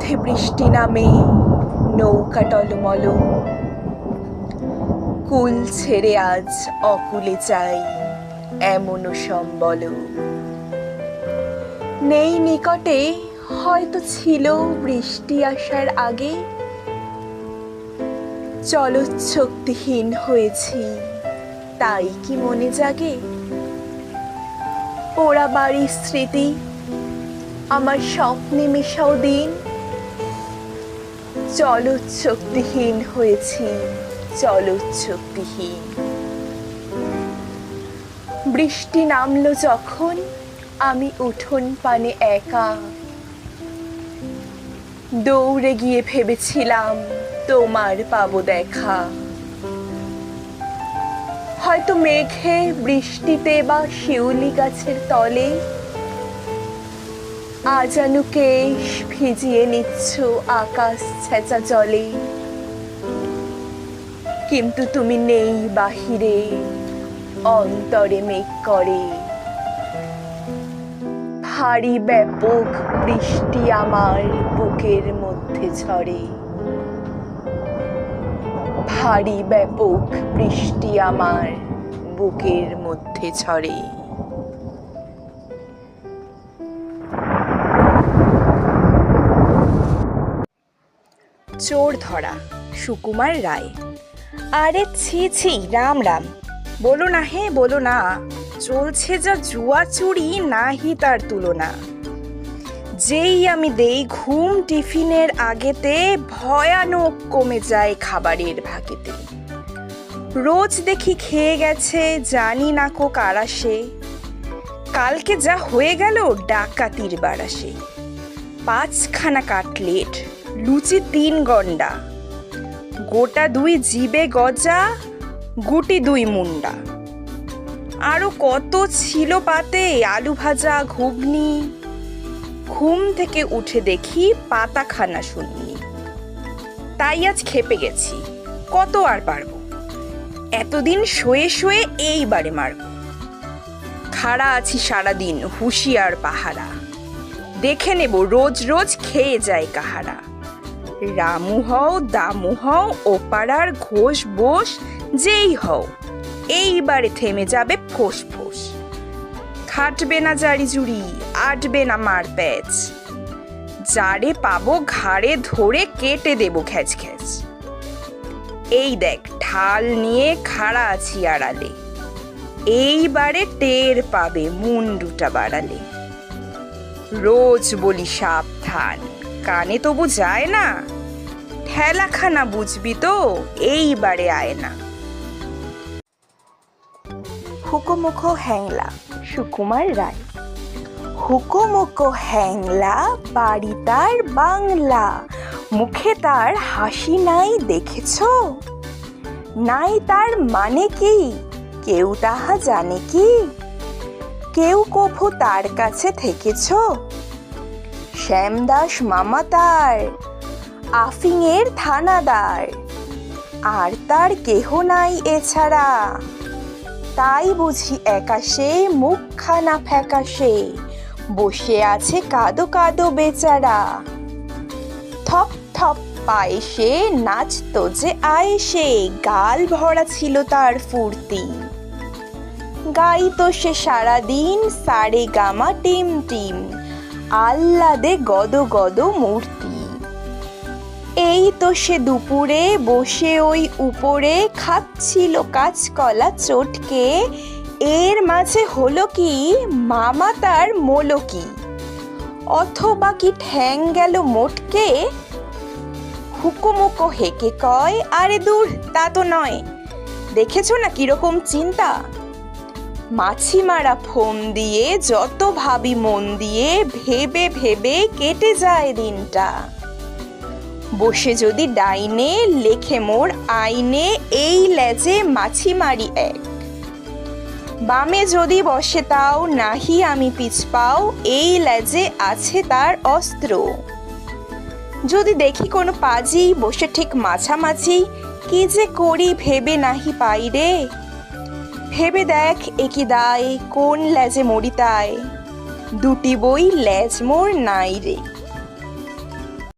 মধ্যে বৃষ্টি নামে, নৌকা টলমল, কুল ছেড়ে আজ অকুলে চাই এমনও সম্বল। নেই নিকটে, হয়তো ছিল বৃষ্টি আসার আগে, চলৎশক্তিহীন হয়েছি তাই কি মনে জাগে? পোড়া বাড়ির স্মৃতি, আমার স্বপ্নে মেশাও দিন, চলৎশক্তিহীন হয়েছি, চলৎশক্তিহীন। বৃষ্টি নামলো যখন আমি উঠোন পানে একা, দৌড়ে গিয়ে ভেবেছিলাম তোমার পাবো দেখা। হয়তো মেঘে বৃষ্টিতে বা শিউলি গাছের তলে আজানু কেশ ভিজিয়ে নিচ্ছ আকাশ ছেঁচা জলে, কিন্তু তুমি নেই বাহিরে, অন্তরে মেঘ করে। ভারী ব্যাপক বৃষ্টি আমার বুকের মধ্যে ঝরে, ভারী ব্যাপক বৃষ্টি আমার বুকের মধ্যে ঝরে। চোর ধরা, সুকুমার রায়। আরে ছি ছি, রাম রাম, বলো না হে বলো না, চলছে যা জুয়া চুরি নাহি তার তুলনা। যেই আমি দেই ঘুম টিফিনের আগেতে, ভয়ানক কমে যায় খাবারের ভাগেতে। রোজ দেখি খেয়ে গেছে জানি না কো কারা সে, কালকে যা হয়ে গেল ডাকাতির বারাসে। 5খানা কাটলেট, লুচি 3 গন্ডা, গোটা 2 জিবে গজা, গুটি 2 মুন্ডা। আরো কত ছিল পাতে, আলু ভাজা, ঘুগনি। ঘুম থেকে উঠে দেখি পাতাখানা শুননি, তাই আজ খেপে গেছি, কত আর পারবো। এতদিন শুয়ে শুয়ে এইবারে মারব। খাড়া আছি সারাদিন হুঁশিয়ার পাহারা, দেখে নেব রোজ রোজ খেয়ে যায় কাহারা। রামু হও দামু হও ও পাড়ার ঘোষ বোস যেই হও, এইবারে থেমে যাবে ফোঁস ফোঁস। খাটবে না জারি জুড়ি, আটবে না মার প্যাচ, যারে পাবো ঘাড়ে ধরে কেটে দেব খ্যাচ খ্যাচ। এই দেখ ঢাল নিয়ে খাড়া আছি আড়ালে, এইবারে টের পাবে মুন্ডুটা বাড়ালে। রোজ বলি সাবধান, কানে তবু যায় না, ঠেলাখানা বুঝবি তো এইবারে আয় না। হুকোমুখো হ্যাংলা, সুকুমার রায়। হুকোমুখো হ্যাংলা, বাড়ি তার বাংলা, মুখে তার হাসি নাই দেখেছো? নাই তার মানে কি কেউ তাহা জানে কি? কেউ কভু তার কাছে থেকেছো? শ্যামদাস মামা তার আফিংয়ের থানাদার, আর তার কেহ নাই এছাড়া। তাই বুঝি একাশে মুখখানা ফ্যাকাশে, বসে আছে কাদো কাদো বেচারা। থপ থপ পায়ে সে নাচতো যে আয়েসে, গাল ভরা ছিল তার ফুর্তি। গাইতো সে সারাদিন সারে গামা টিম টিম, আহ্লাদে গদ গদ মূর্তি। এই তো সে দুপুরে বসে ওই উপরে খাচ্ছিল কাঁচকলা চটকে, এর মাঝে হলো কি মামা তার মোলকি, অথবা কি ঠ্যাং গেল মোটকে। হুকুমুকো হেকে কয়, আরে দূর তা তো নয়, দেখেছো না কিরকম চিন্তা। মাছি মারা ফোন দিয়ে যত ভাবি মন দিয়ে, ভেবে ভেবে কেটে যায় দিনটা। বসে যদি ডাইনে লেখে মোর আইনে, এই লেজে মাছি মারি এক। বামে যদি বসে তাও নাহি আমি পিছ পাও, এই লেজে আছে তার অস্ত্র। যদি দেখি কোনো পাজি বসে ঠিক মাঝামাঝি, কি যে করি ভেবে নাহি পাই রে। ভেবে দেখ একই দায়, কোন লেজে মরি তাই, দুটি বই লেজ মোর নাই রে।